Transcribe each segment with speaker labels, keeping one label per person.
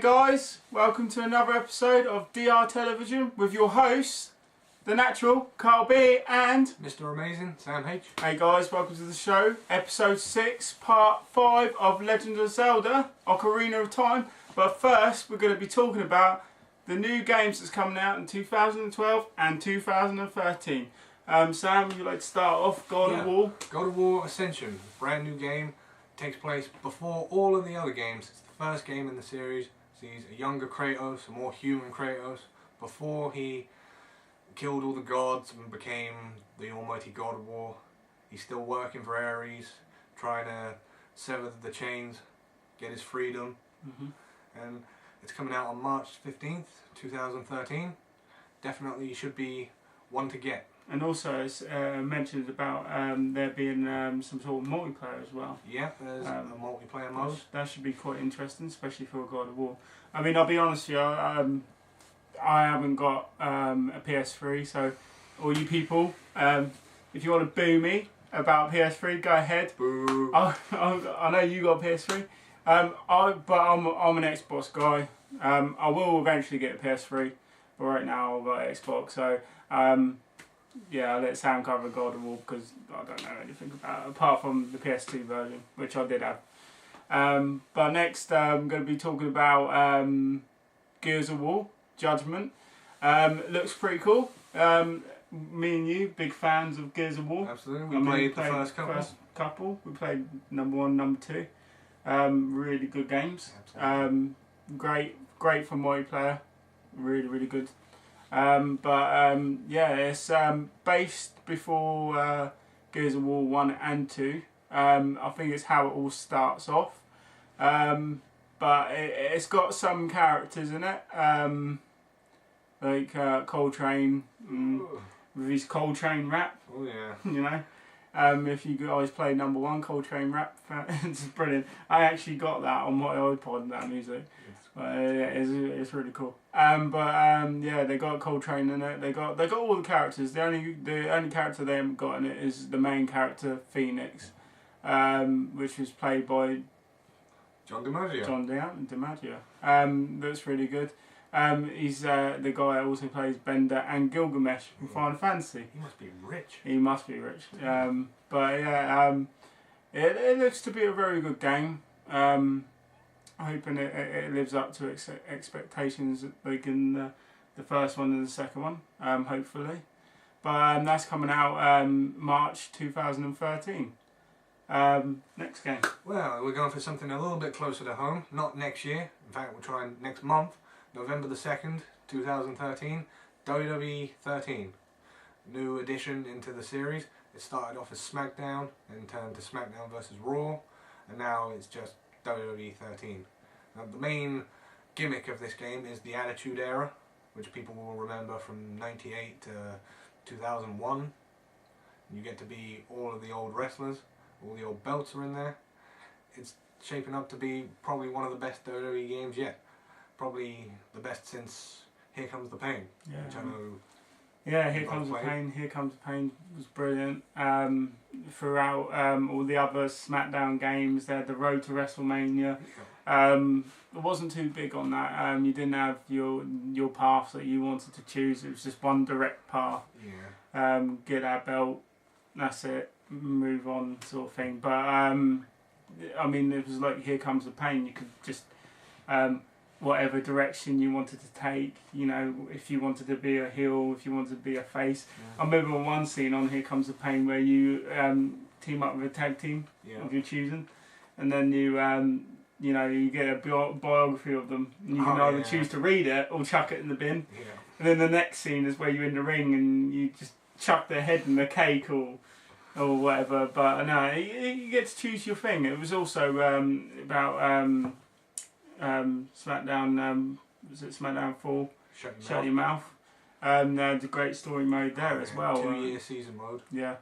Speaker 1: guys, welcome to another episode of DR Television with your hosts, The Natural, Carl B and
Speaker 2: Mr. Amazing, Sam H.
Speaker 1: Hey guys, welcome to the show. Episode 6, part 5 of Legend of Zelda, Ocarina of Time. But first, we're going to be talking about the new games that's coming out in 2012 and 2013. Sam, would you like to start off? God of War?
Speaker 2: God of War Ascension, brand new game. Takes place before all of the other games. It's the first game in the series. Sees a younger Kratos, a more human Kratos, before he killed all the gods and became the almighty God of War. He's still working for Ares, trying to sever the chains, get his freedom. And it's coming out on March 15th, 2013. Definitely should be one to get.
Speaker 1: And also it's mentioned about there being some sort of multiplayer as well.
Speaker 2: Yeah, there's a multiplayer mode.
Speaker 1: That should be quite interesting, especially for a God of War. I mean, I'll be honest with you, I haven't got a PS3, so all you people, if you want to boo me about PS3, go ahead.
Speaker 2: Boo.
Speaker 1: I know you got a PS3, but I'm an Xbox guy. I will eventually get a PS3, but right now I've got an Xbox, so yeah, I'll let Sam cover God of War because I don't know anything about it, apart from the PS2 version, which I did have. But next I'm going to be talking about Gears of War, Judgment. Looks pretty cool. Me and you, big fans of Gears of War.
Speaker 2: Absolutely, we played the first couple.
Speaker 1: We played number 1, number 2. Really good games. Great for multiplayer. Really good. Yeah, it's based before Gears of War 1 and 2. I think it's how it all starts off. But it's got some characters in it, like Coltrane, with his Coltrane rap.
Speaker 2: Oh yeah.
Speaker 1: You know, if you guys play number 1 Coltrane rap, it's brilliant. I actually got that on my iPod, that music. It's really cool. Yeah, they got Coltrane in it. They got all the characters. The only character they haven't got in it is the main character, Phoenix, which was played by
Speaker 2: John DiMaggio.
Speaker 1: John DiMaggio. That's really good. He's the guy that also plays Bender and Gilgamesh from Final Fantasy.
Speaker 2: He must be rich.
Speaker 1: He must be rich. But yeah, it looks to be a very good game. I'm hoping it lives up to expectations, like in the first one and the second one, hopefully. But that's coming out March 2013. Next game.
Speaker 2: Well, we're going for something a little bit closer to home. Not next year. In fact, we're trying next month, November the 2nd, 2013. WWE 13. New addition into the series. It started off as SmackDown and turned to SmackDown vs. Raw. And now it's just WWE 13. Now, the main gimmick of this game is the Attitude Era, which people will remember from 98 to 2001. You get to be all of the old wrestlers, all the old belts are in there. It's shaping up to be probably one of the best WWE games yet. Probably the best since Here Comes the Pain, which I know.
Speaker 1: Yeah, Here Comes the Pain was brilliant. Throughout all the other SmackDown games, they had the Road to WrestleMania. It wasn't too big on that. You didn't have your path that you wanted to choose. It was just one direct path.
Speaker 2: Yeah.
Speaker 1: Get that belt, that's it. Move on, sort of thing. But I mean, it was like Here Comes the Pain. You could just whatever direction you wanted to take, you know, if you wanted to be a heel, if you wanted to be a face. I remember one scene on Here Comes the Pain where you team up with a tag team of your choosing, and then you know, you get a biography of them, and you can either choose to read it or chuck it in the bin. And then the next scene is where you're in the ring and you just chuck their head in the cake or whatever. But no, you get to choose your thing. It was also about SmackDown, was it SmackDown 4? Shut Your Mouth. There's a great story mode there as well.
Speaker 2: 2-year season mode.
Speaker 1: Yeah.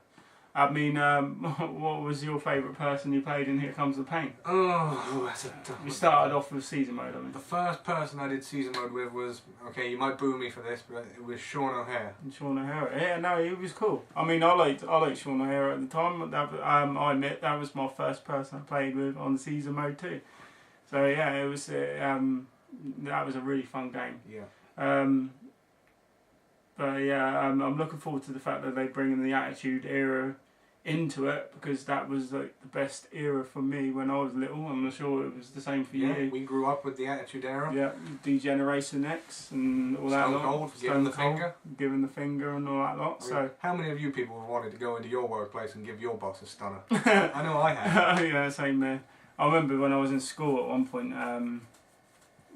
Speaker 1: I mean, what was your favourite person you played in Here Comes the Pain?
Speaker 2: Oh, that's a tough one.
Speaker 1: We started off with season mode, I mean.
Speaker 2: The first person I did season mode with was, okay, you might boo me for this, but it was Sean O'Hare.
Speaker 1: Sean O'Hare, yeah, no, he was cool. I mean, I liked Sean O'Hare at the time. I admit that was my first person I played with on season mode too. So yeah, it was that was a really fun game.
Speaker 2: Yeah.
Speaker 1: But yeah, I'm looking forward to the fact that they bring in the Attitude Era into it, because that was like the best era for me when I was little. I'm not sure it was the same for
Speaker 2: Yeah,
Speaker 1: you.
Speaker 2: we grew up with the Attitude Era.
Speaker 1: Yeah, Degeneration X and all that lot.
Speaker 2: Stone Cold, giving the finger.
Speaker 1: Giving the finger and all that lot.
Speaker 2: I mean,
Speaker 1: so,
Speaker 2: how many of you people have wanted to go into your workplace and give your boss a stunner? I know I have.
Speaker 1: yeah, same there. I remember when I was in school at one point,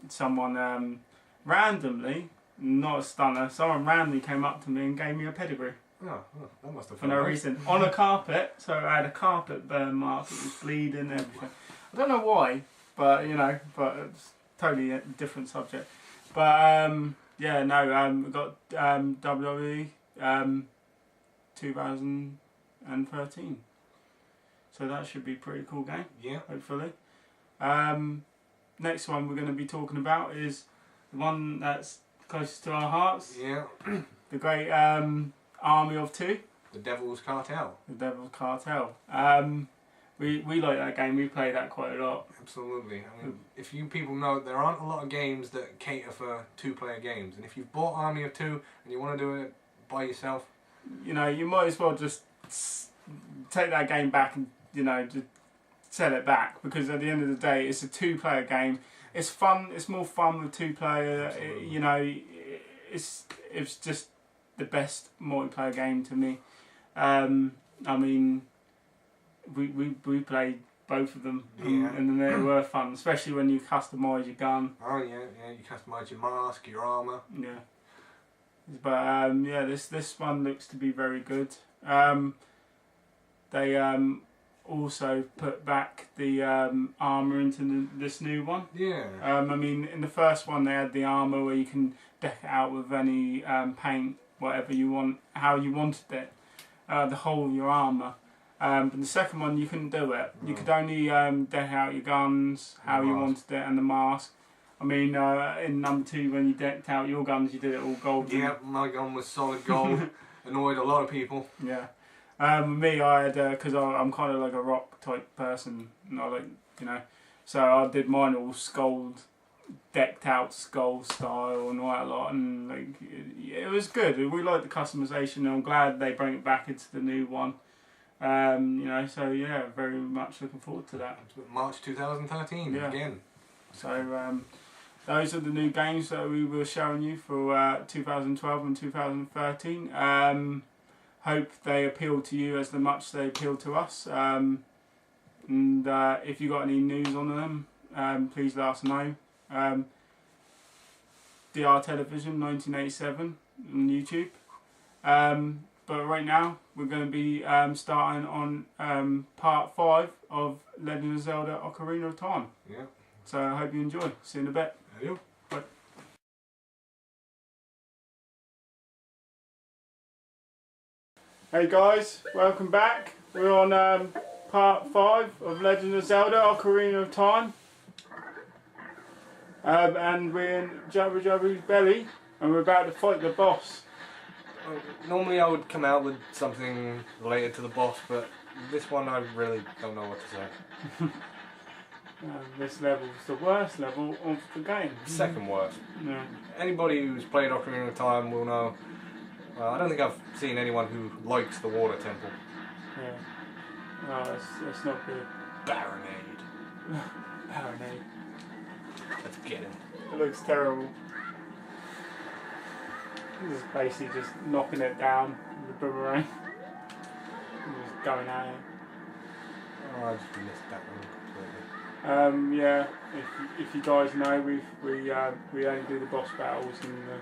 Speaker 1: someone randomly, not a stunner, someone randomly came up to me and gave me a pedigree.
Speaker 2: Oh, that must have
Speaker 1: for no reason. On a carpet, so I had a carpet burn mark, it was bleeding and everything. I don't know why, but but it's totally a different subject. But yeah, no, we got WWE 2013. So that should be a pretty cool game.
Speaker 2: Yeah.
Speaker 1: Hopefully. Next one we're going to be talking about is the one that's closest to our hearts.
Speaker 2: Yeah.
Speaker 1: The great Army of Two.
Speaker 2: The Devil's Cartel.
Speaker 1: The Devil's Cartel. We like that game. We play that quite a lot.
Speaker 2: Absolutely. I mean, if you people know, there aren't a lot of games that cater for two-player games. And if you've bought Army of Two and you want to do it by yourself,
Speaker 1: you might as well just take that game back and just sell it back, because at the end of the day, it's a two-player game. It's fun. It's more fun with two-player. It's just the best multiplayer game to me. I mean, we played both of them, and they were fun, especially when you customise your gun.
Speaker 2: Oh yeah, you customise your mask, your armour.
Speaker 1: Yeah, but yeah, this one looks to be very good. They also put back the armour into this new one.
Speaker 2: Yeah.
Speaker 1: I mean, in the first one they had the armour where you can deck it out with any paint, whatever you want, how you wanted it, the whole of your armour. But in the second one you couldn't do it. You could only deck out your guns, how you wanted it, and the mask. I mean, in number 2, when you decked out your guns, you did it all golden.
Speaker 2: Yeah, my gun was solid gold. Annoyed a lot of people.
Speaker 1: Yeah. Me, I had, because I'm kind of like a rock type person, and I like, so I did mine all skulled, decked out skull style and all that lot, and like it was good. We like the customization, and I'm glad they bring it back into the new one. So yeah, very much looking forward to that.
Speaker 2: March 2013 again.
Speaker 1: So those are the new games that we were showing you for 2012 and 2013. Hope they appeal to you as much they appeal to us. And if you got any news on them, please let us know. DR Television 1987 on YouTube. But right now we're going to be starting on part 5 of Legend of Zelda: Ocarina of Time.
Speaker 2: Yeah.
Speaker 1: So I hope you enjoy. See you in a bit.
Speaker 2: Adios.
Speaker 1: Bye. Hey guys, welcome back. We're on part 5 of Legend of Zelda: Ocarina of Time. And we're in Jabu Jabu's belly, and we're about to fight the boss.
Speaker 2: Normally I would come out with something related to the boss, but this one I really don't know what to say.
Speaker 1: This level is the worst level of the game.
Speaker 2: Second worst.
Speaker 1: Yeah.
Speaker 2: Anybody who's played Ocarina of Time will know. I don't think I've seen anyone who likes the water temple.
Speaker 1: Yeah. No, it's not good.
Speaker 2: Baronade.
Speaker 1: Baronade.
Speaker 2: Let's get it.
Speaker 1: It looks terrible. This is basically just knocking it down with the boomerang. Just going at it.
Speaker 2: Oh, I just missed that one completely.
Speaker 1: Yeah, if you guys know, we only do the boss battles and the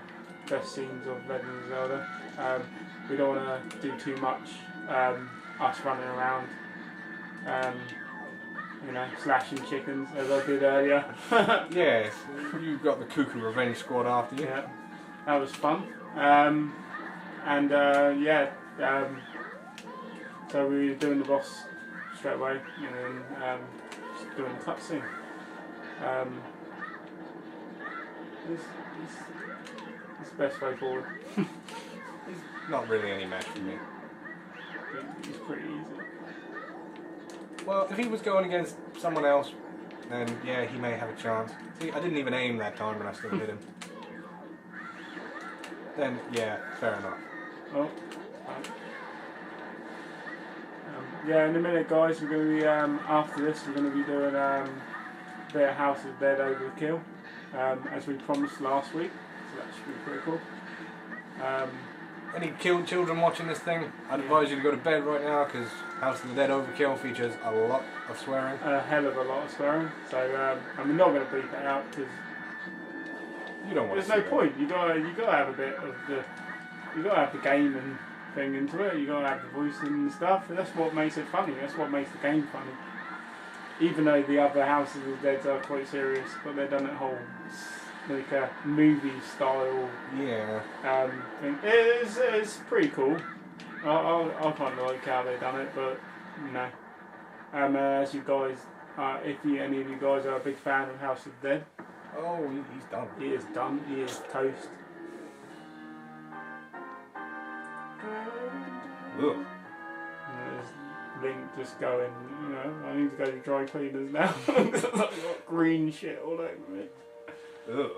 Speaker 1: best scenes of Legend of Zelda. We don't want to do too much us running around, slashing chickens as I did earlier.
Speaker 2: Yeah, you've got the Cuckoo Revenge Squad after you.
Speaker 1: Yeah, that was fun. So we were doing the boss straight away, and then just doing the cutscene. It's the best way forward.
Speaker 2: It's not really any match for me.
Speaker 1: It's pretty easy.
Speaker 2: Well, if he was going against someone else, then yeah, he may have a chance. See, I didn't even aim that time, and I still hit him. Then yeah, fair enough.
Speaker 1: Oh. Yeah, in a minute, guys. We're going to be after this. We're going to be doing a bit of House of the Dead Overkill, as we promised last week. So that should be pretty cool.
Speaker 2: Any children watching this thing, I'd advise you to go to bed right now because House of the Dead Overkill features a lot of swearing.
Speaker 1: A hell of a lot of swearing. So I'm not going to bleep it out because
Speaker 2: you don't want
Speaker 1: there's no point. You got to have a bit of you got to have the game and thing into it. You got to have the voicing and stuff. And that's what makes it funny. That's what makes the game funny. Even though the other Houses of the Dead are quite serious, but they've done it whole like a movie style thing. It's pretty cool. I kind of like how they've done it, but you know, as you guys, if any of you guys are a big fan of House of the Dead,
Speaker 2: oh, he's done.
Speaker 1: He is done. He is toast.
Speaker 2: Ugh.
Speaker 1: There's Link just going, you know, I need to go to dry cleaners now because I've got green shit all over me.
Speaker 2: Ugh.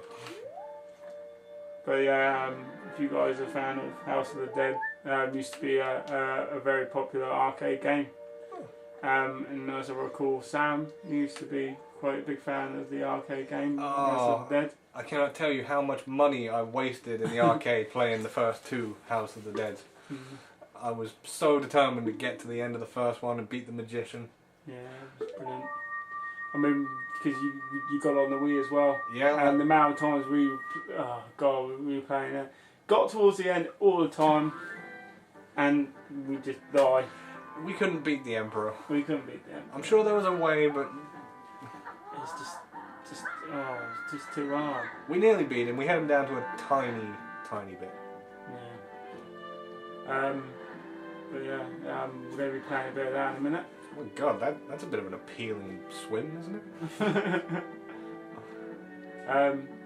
Speaker 1: But yeah, if you guys are a fan of House of the Dead, used to be a very popular arcade game. And as I recall, Sam used to be quite a big fan of the arcade game, House of the Dead.
Speaker 2: I cannot tell you how much money I wasted in the arcade playing the first two House of the Dead. I was so determined to get to the end of the first one and beat the magician.
Speaker 1: Yeah, it was brilliant. I mean, because you got on the Wii as well.
Speaker 2: Yeah.
Speaker 1: And the amount of times we were playing it. Got towards the end all the time, and we just die.
Speaker 2: We couldn't beat the Emperor.
Speaker 1: We couldn't beat the Emperor.
Speaker 2: I'm sure there was a way, but
Speaker 1: it's it's just too hard.
Speaker 2: We nearly beat him. We had him down to a tiny bit.
Speaker 1: Yeah. But yeah, we're going to be playing a bit of that in a minute.
Speaker 2: Oh my god, that's a bit of an appealing swim, isn't it?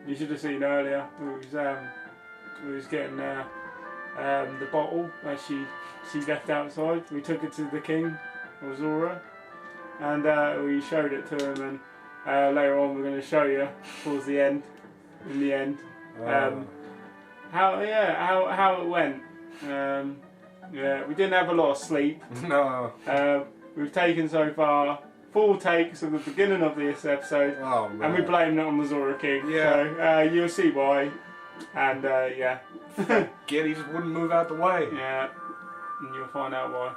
Speaker 1: You should have seen earlier. We was getting the bottle that she left outside. We took it to the king, or Zora, and we showed it to him. And later on, we're going to show you towards the end. In the end, how it went. Yeah, we didn't have a lot of sleep.
Speaker 2: No.
Speaker 1: We've taken so far 4 takes of the beginning of this episode, and we blame it on the Zora King.
Speaker 2: Yeah.
Speaker 1: So you'll see why. And yeah.
Speaker 2: Gid, he just wouldn't move out the way.
Speaker 1: Yeah. And you'll find out why.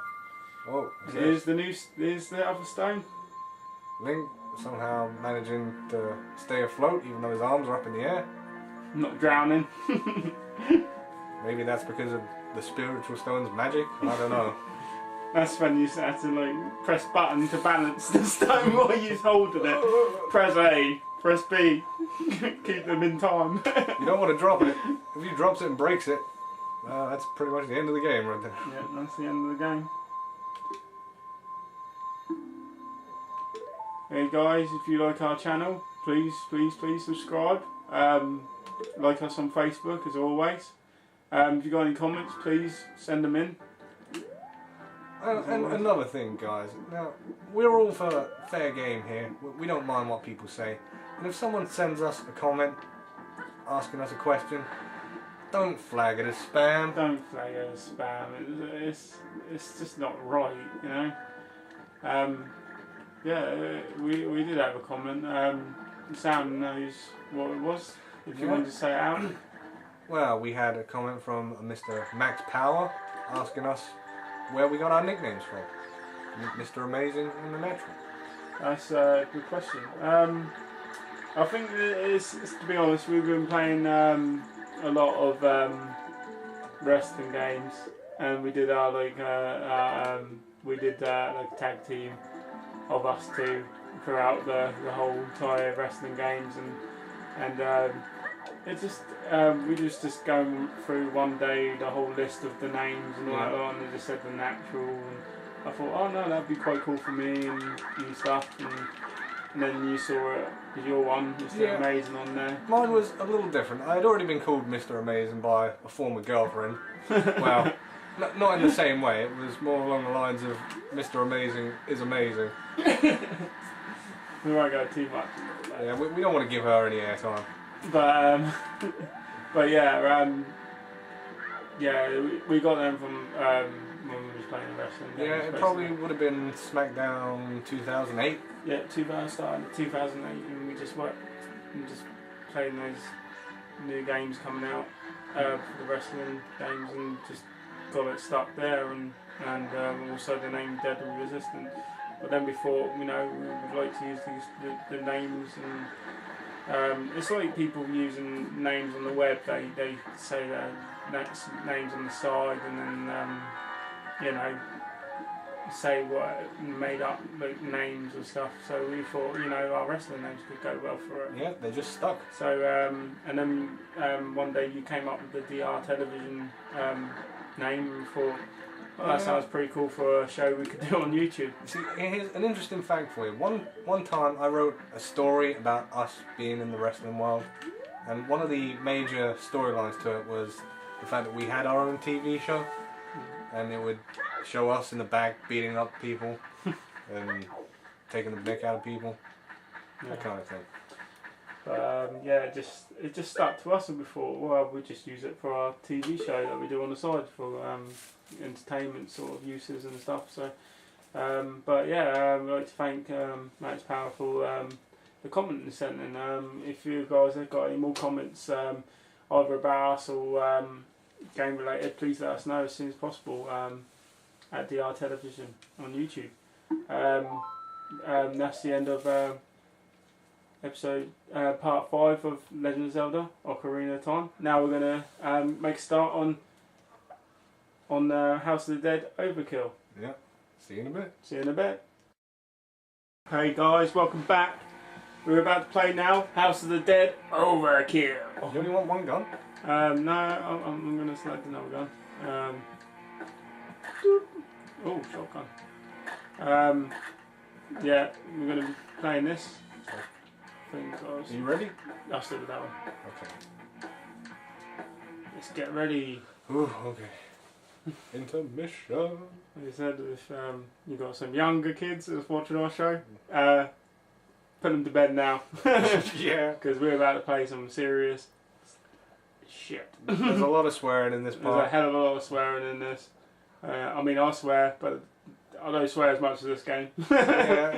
Speaker 2: Oh.
Speaker 1: Here's the other stone.
Speaker 2: Link somehow managing to stay afloat even though his arms are up in the air.
Speaker 1: Not drowning.
Speaker 2: Maybe that's because of the spiritual stone's magic. I don't know.
Speaker 1: That's when you had to like press button to balance the stone while you're holding it. Press A, press B, keep them in time.
Speaker 2: You don't want to drop it. If he drops it and breaks it, that's pretty much the end of the game right there.
Speaker 1: Yeah, that's the end of the game. Hey guys, if you like our channel, please subscribe. Like us on Facebook as always. If you got any comments, please send them in.
Speaker 2: And another thing, guys. Now, we're all for fair game here. We don't mind what people say. And if someone sends us a comment asking us a question, don't flag it as spam.
Speaker 1: Don't flag it as spam. It's just not right, you know. Yeah, we did have a comment. Sam knows what it was. If you want to say it out.
Speaker 2: Well, we had a comment from Mr. Max Power asking us where we got our nicknames from. Mr. Amazing and the Natural.
Speaker 1: That's a good question. I think it's, to be honest, we've been playing a lot of wrestling games, and we did our like tag team of us two throughout the whole entire wrestling games, and it just we just going through one day the whole list of the names and all that lot, and they just said the Natural, and I thought, oh no, that'd be quite cool for me and stuff, and then you saw it, your one, Mr. Amazing on there.
Speaker 2: Mine was a little different. I had already been called Mr. Amazing by a former girlfriend. Well, not in the same way. It was more along the lines of Mr. Amazing is amazing.
Speaker 1: We won't go too much into that.
Speaker 2: Yeah, we don't want to give her any airtime.
Speaker 1: But but yeah, we got them from when we was playing wrestling.
Speaker 2: Yeah, it probably would have been SmackDown 2008.
Speaker 1: Yeah, 2000 started in 2008, and we just playing those new games coming out for the wrestling games, and just got it stuck there, and also the name Deadly Resistance. But then we thought, we would like to use the names, and it's like people using names on the web. They say their names on the side, and then say what made up like names and stuff. So we thought, our wrestling names could go well for it.
Speaker 2: Yeah, they just stuck.
Speaker 1: So and then one day you came up with the DR Television name, and thought, well, that sounds pretty cool for a show we could do on YouTube.
Speaker 2: See, here's an interesting fact for you. One time I wrote a story about us being in the wrestling world, and one of the major storylines to it was the fact that we had our own TV show, and it would show us in the back beating up people and taking the mick out of people, that kind of thing.
Speaker 1: But it just stuck to us, and we thought, well, we'll just use it for our TV show that we do on the side for entertainment sort of uses and stuff. So, but yeah, I'd like to thank Max Powerful, the comment they sent in. If you guys have got any more comments, either about us or game related, please let us know as soon as possible at DR Television on YouTube. That's the end of episode part 5 of Legend of Zelda Ocarina of Time. Now we're gonna make a start on House of the Dead Overkill.
Speaker 2: Yeah, see you in a bit.
Speaker 1: See you in a bit. Hey guys, welcome back. We're about to play now House of the Dead Overkill.
Speaker 2: You only want one gun?
Speaker 1: No, I'm gonna select another gun. Oh, shotgun. Yeah, we're gonna be playing this.
Speaker 2: Are you ready?
Speaker 1: I'll stick with that one.
Speaker 2: Okay.
Speaker 1: Let's get ready.
Speaker 2: Ooh, okay. Intermission.
Speaker 1: Like I said, if you've got some younger kids that's watching our show, put them to bed now.
Speaker 2: Yeah.
Speaker 1: Because we're about to play some serious shit.
Speaker 2: There's a lot of swearing in this part.
Speaker 1: There's a hell of a lot of swearing in this. I mean, I swear, but I don't swear as much as this game.
Speaker 2: Yeah,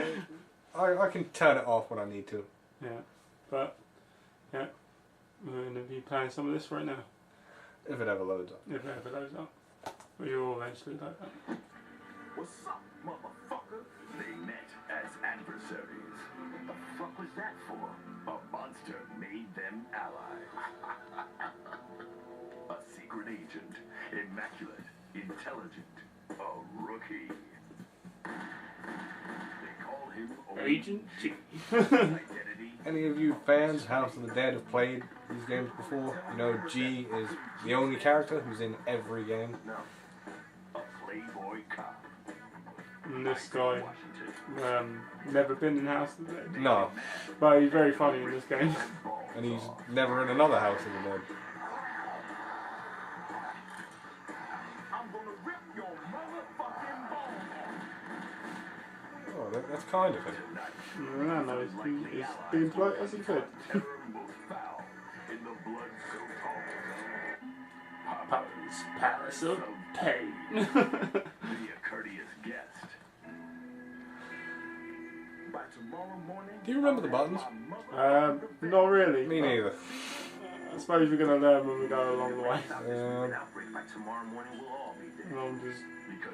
Speaker 2: I can turn it off when I need to.
Speaker 1: Yeah, but yeah, we're going to be playing some of this right now.
Speaker 2: If it ever loads up.
Speaker 1: If it ever loads up. But you'll eventually like that.
Speaker 3: What's up, motherfucker? They met as adversaries. The fuck was that for? A monster made them allies. A secret agent, immaculate, intelligent, a rookie. They call him
Speaker 1: Agent G.
Speaker 3: Identity.
Speaker 2: Any of you fans, House of the Dead, have played these games before? You know, G is the only character who's in every game.
Speaker 3: No. A playboy cop.
Speaker 1: And this guy, never been in House of the Dead.
Speaker 2: No.
Speaker 1: But he's very funny in this game.
Speaker 2: And he's never in another House of the Dead.
Speaker 3: I'm gonna rip your motherfucking bones.
Speaker 2: Oh, that's kind of it.
Speaker 1: No, he's being polite as he could. Papa's Palace of Pain.
Speaker 3: Be a courteous guest. By tomorrow morning,
Speaker 2: Do you remember the buttons?
Speaker 1: Not really.
Speaker 2: Me neither.
Speaker 1: I suppose we're going to learn when we go along the way.
Speaker 3: By tomorrow morning, we'll all be dead.
Speaker 1: And I'm just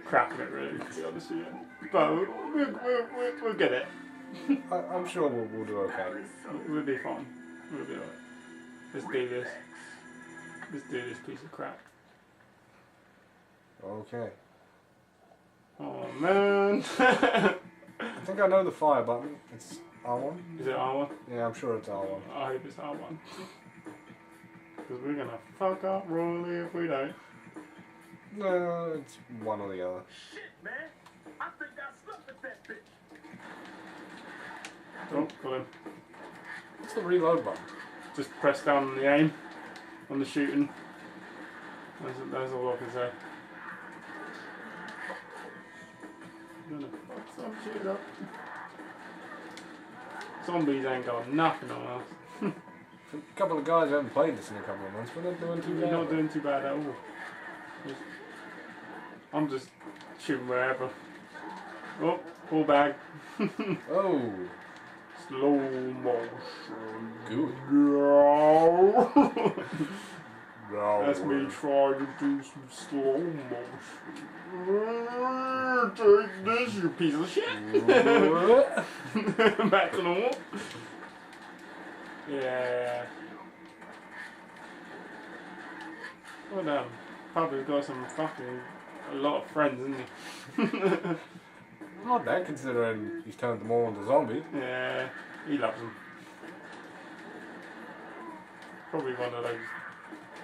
Speaker 1: crapping it really, to be honest with you. But we'll get it.
Speaker 2: I'm sure we'll do okay.
Speaker 1: We'll be fine. We'll be alright. Let's do this. Let's do this piece of crap.
Speaker 2: Okay.
Speaker 1: Oh man.
Speaker 2: I think I know the fire button. It's R1.
Speaker 1: Is it R1?
Speaker 2: Yeah, I'm sure it's R1.
Speaker 1: I hope it's R1. Because we're gonna fuck up royally if we don't.
Speaker 2: No, it's one or the other.
Speaker 3: Shit, man. I think I slept with that bitch.
Speaker 1: Oh, got him.
Speaker 2: What's the reload button?
Speaker 1: Just press down on the aim, on the shooting. That's all I can say. I'm gonna fuck some shit up. Zombies ain't got nothing on us.
Speaker 2: A couple of guys who haven't played this in a couple of months, but they're doing too
Speaker 1: We're
Speaker 2: bad.
Speaker 1: not doing too bad at all. I'm just shooting wherever. Oh, pull back.
Speaker 2: Oh,
Speaker 1: Slow motion.
Speaker 2: good.
Speaker 1: No. That's me trying to do some slow motion. Take this, you piece of shit. Back to normal. Yeah. Well, probably got some fucking a lot of friends, isn't he?
Speaker 2: Not that, considering he's turned them all into zombies.
Speaker 1: Yeah, he loves them. Probably one of those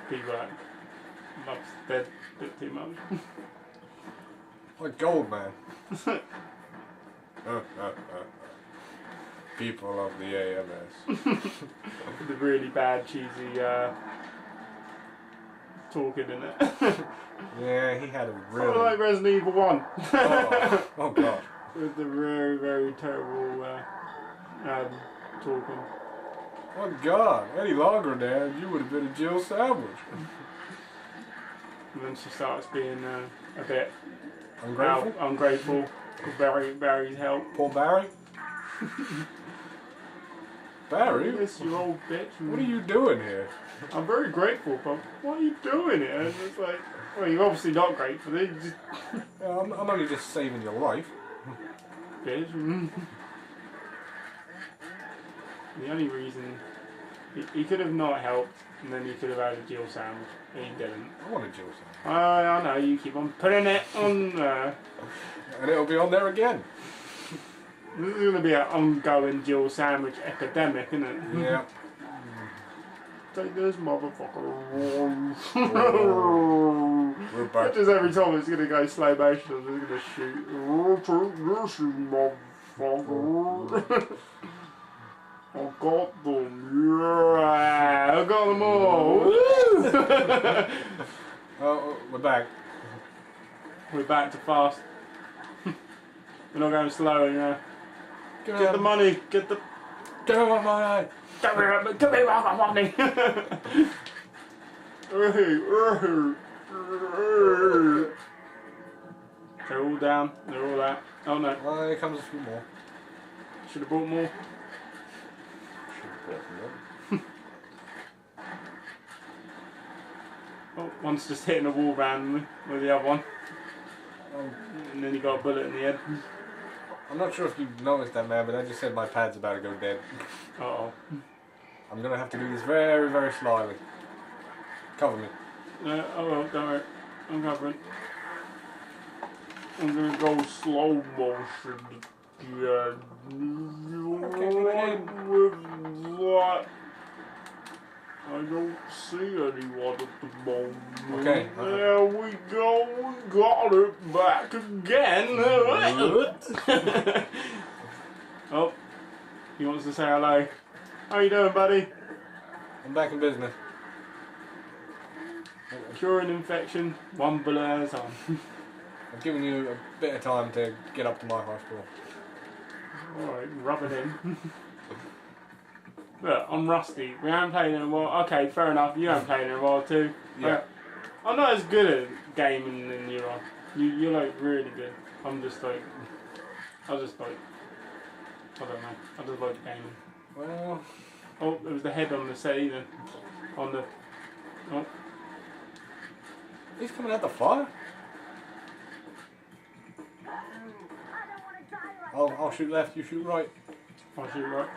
Speaker 1: people that loves dead a bit too much.
Speaker 2: Like Gold Man. People of the AMS.
Speaker 1: The really bad, cheesy talking in it.
Speaker 2: Yeah, he had a
Speaker 1: I
Speaker 2: really...
Speaker 1: like Resident Evil 1.
Speaker 2: Oh god.
Speaker 1: With the very, very terrible talking.
Speaker 2: Oh god, any longer, Dad, you would have been a Jill sandwich.
Speaker 1: And then she starts being a bit
Speaker 2: Ungrateful?
Speaker 1: ungrateful with Barry's help.
Speaker 2: Poor Barry? Barry?
Speaker 1: Yes, you old bitch.
Speaker 2: What are you doing here?
Speaker 1: I'm very grateful, but what are you doing here? And it's like, well, you're obviously not grateful. You just
Speaker 2: I'm only just saving your life.
Speaker 1: bitch. The only reason he could have not helped, and then he could have had a Jill sandwich, and he didn't.
Speaker 2: I want a Jill sandwich.
Speaker 1: I know, you keep on putting it on there.
Speaker 2: And it'll be on there again.
Speaker 1: This is going to be an ongoing Jill sandwich epidemic, isn't it?
Speaker 2: Yeah.
Speaker 1: Take this motherfucker.
Speaker 2: We're back.
Speaker 1: Just every time it's going to go slow motion, I'm just going to shoot. Take this, you motherfucker. I got them. Yeah, I got them all.
Speaker 2: Oh, we're back.
Speaker 1: We're back to fast. We're not going slow anymore. Get the money. Get the.
Speaker 2: Give me my money.
Speaker 1: Give me my money. They're all down. They're all out. Oh no.
Speaker 2: Well, here comes a few more.
Speaker 1: Should have bought more. Oh, one's just hitting the wall randomly with the other one. And then he got a bullet in the head.
Speaker 2: I'm not sure if you've noticed that, man, but I just said my pad's about to go dead.
Speaker 1: Uh-oh.
Speaker 2: I'm going to have to do this very, very slowly. Cover me.
Speaker 1: Oh well, don't worry. I'm covering. I'm gonna go slow motion again. What? I don't see anyone at the moment.
Speaker 2: Okay.
Speaker 1: There we go. We got it back again. Oh, he wants to say hello. How you doing, buddy?
Speaker 2: I'm back in business.
Speaker 1: Curing infection, one bullet at a time.
Speaker 2: I've given you a bit of time to get up to my hospital.
Speaker 1: Alright, rub it in. Look, I'm rusty. We haven't played in a while. Okay, fair enough. You haven't played in a while too.
Speaker 2: Yeah.
Speaker 1: I'm not as good at gaming than you are. You're like really good. I'm just like, I don't know. I just like gaming.
Speaker 2: Well...
Speaker 1: Oh, there was the head on the setting then. On the... Oh.
Speaker 2: He's coming out the fire? I'll shoot left, you shoot right.
Speaker 1: I'll shoot right.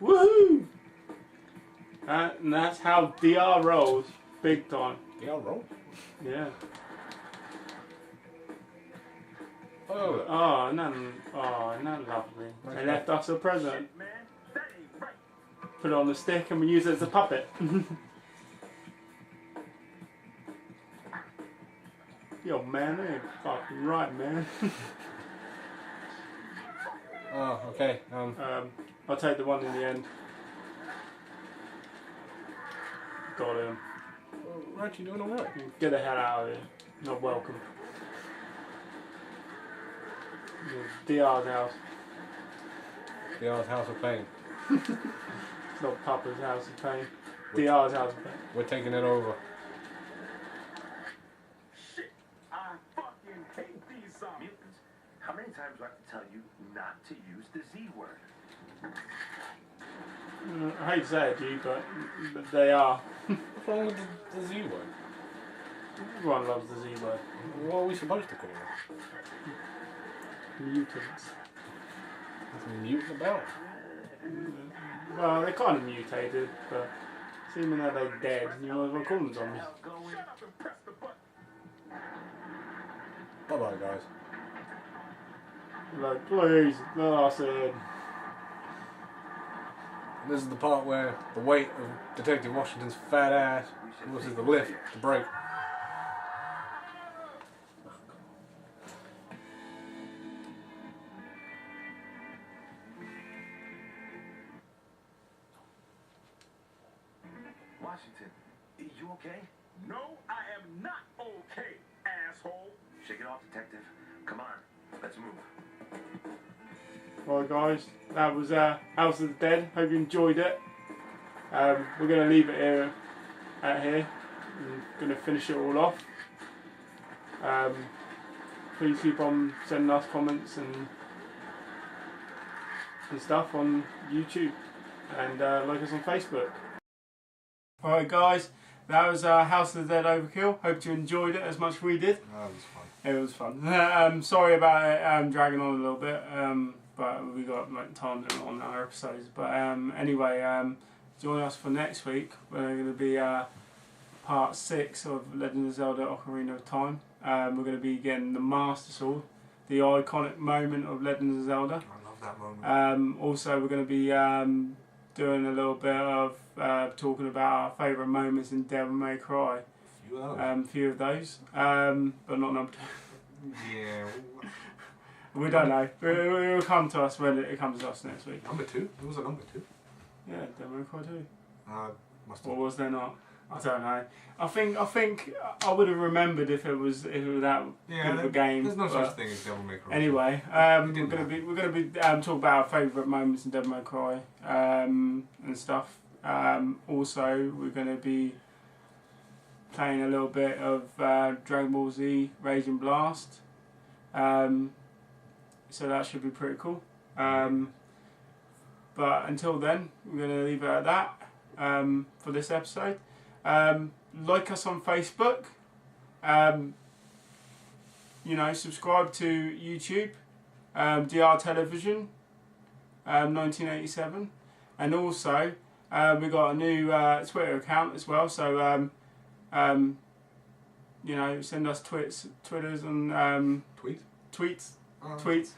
Speaker 1: Woohoo! And that's how DR rolls. Big time.
Speaker 2: Yeah, I'll roll.
Speaker 1: Yeah.
Speaker 2: Oh,
Speaker 1: Oh, not lovely. They left us a present. Put it on the stick and we use it as a puppet. Yo, man, that ain't fucking right, man.
Speaker 2: oh, okay.
Speaker 1: I'll take the one in the end. Got him.
Speaker 2: Right, you doing alright?
Speaker 1: Get the hell out of here. Not welcome. DR's house.
Speaker 2: DR's House of Pain.
Speaker 1: It's not Papa's House of Pain. DR's House of Pain.
Speaker 2: We're taking it over.
Speaker 3: Shit, I fucking hate these mutants. How many times do I have to tell you not to use the Z word?
Speaker 1: I hate to say it, G, but they are.
Speaker 2: What's wrong with the Z word?
Speaker 1: Everyone loves the Z word.
Speaker 2: What are we supposed to call it?
Speaker 1: Mutants.
Speaker 2: What's mutant about?
Speaker 1: Well, they're kind of mutated, but seeming that they're dead, you might as well call them zombies.
Speaker 3: Shut up and press the button.
Speaker 2: Bye bye, guys.
Speaker 1: Like, please, no, I said.
Speaker 2: This is the part where the weight of Detective Washington's fat ass causes the lift to break.
Speaker 3: Washington, you okay? No, I am not okay, asshole. Shake it off, detective. Come on, let's move.
Speaker 1: Right, guys, that was House of the Dead. Hope you enjoyed it. We're going to leave it here. We're going to finish it all off. Please keep on sending us comments and stuff on YouTube, and like us on Facebook. Alright, guys, that was House of the Dead Overkill. Hope you enjoyed it as much as we did.
Speaker 2: That was fun.
Speaker 1: It was fun. Sorry about it dragging on a little bit, but we got like time limit on our episodes. But anyway, join us for next week. We're going to be part 6 of Legend of Zelda: Ocarina of Time. We're going to be getting the Master Sword, the iconic moment of Legend of Zelda.
Speaker 2: I love that moment.
Speaker 1: Also, we're going to be doing a little bit of talking about our favourite moments in Devil May Cry. Few of those, but not number 2.
Speaker 2: Yeah.
Speaker 1: We don't know. It will come to us when it comes to us next week.
Speaker 2: Number 2? It was a number 2.
Speaker 1: Yeah, Devil May Cry 2.
Speaker 2: Must
Speaker 1: Or
Speaker 2: have.
Speaker 1: was there not? I don't know. I think I would have remembered if it was that good of a game.
Speaker 2: There's no
Speaker 1: but
Speaker 2: such thing as Devil May Cry.
Speaker 1: anyway, we're gonna be talking about our favourite moments in Devil May Cry and stuff. Also, we're gonna be playing a little bit of Dragon Ball Z Raging Blast. So that should be pretty cool. But until then, we're going to leave it at that for this episode. Like us on Facebook. Subscribe to YouTube. DR Television 1987. And also, we got a new Twitter account as well. So, send us Twitters and tweets. Tweets.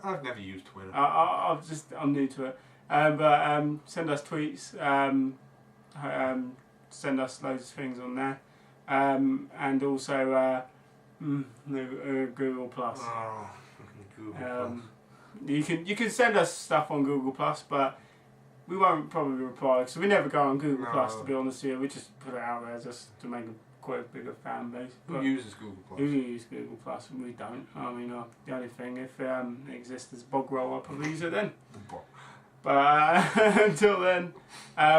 Speaker 2: I've never used Twitter.
Speaker 1: I'm new to it. But send us tweets. Send us loads of things on there. And also Google Plus.
Speaker 2: Oh, Google Plus.
Speaker 1: You can send us stuff on Google Plus, but we won't probably reply because we never go on Google Plus. To be honest with you, we just put it out there just to make quite a bigger fan base.
Speaker 2: Who uses Google Plus?
Speaker 1: Who use Google Plus and we don't. I mean, the only thing, if it exists as bog roll, I'll probably use it then. But until then,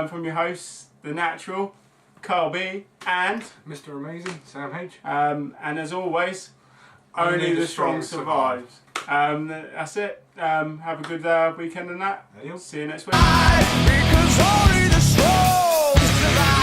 Speaker 1: from your hosts, The Natural, Carl B, and
Speaker 2: Mr. Amazing, Sam H.
Speaker 1: And as always, only the strong survives. That's it. Have a good weekend and that.
Speaker 2: Adios.
Speaker 1: See you next week.
Speaker 4: Because only the strong survive.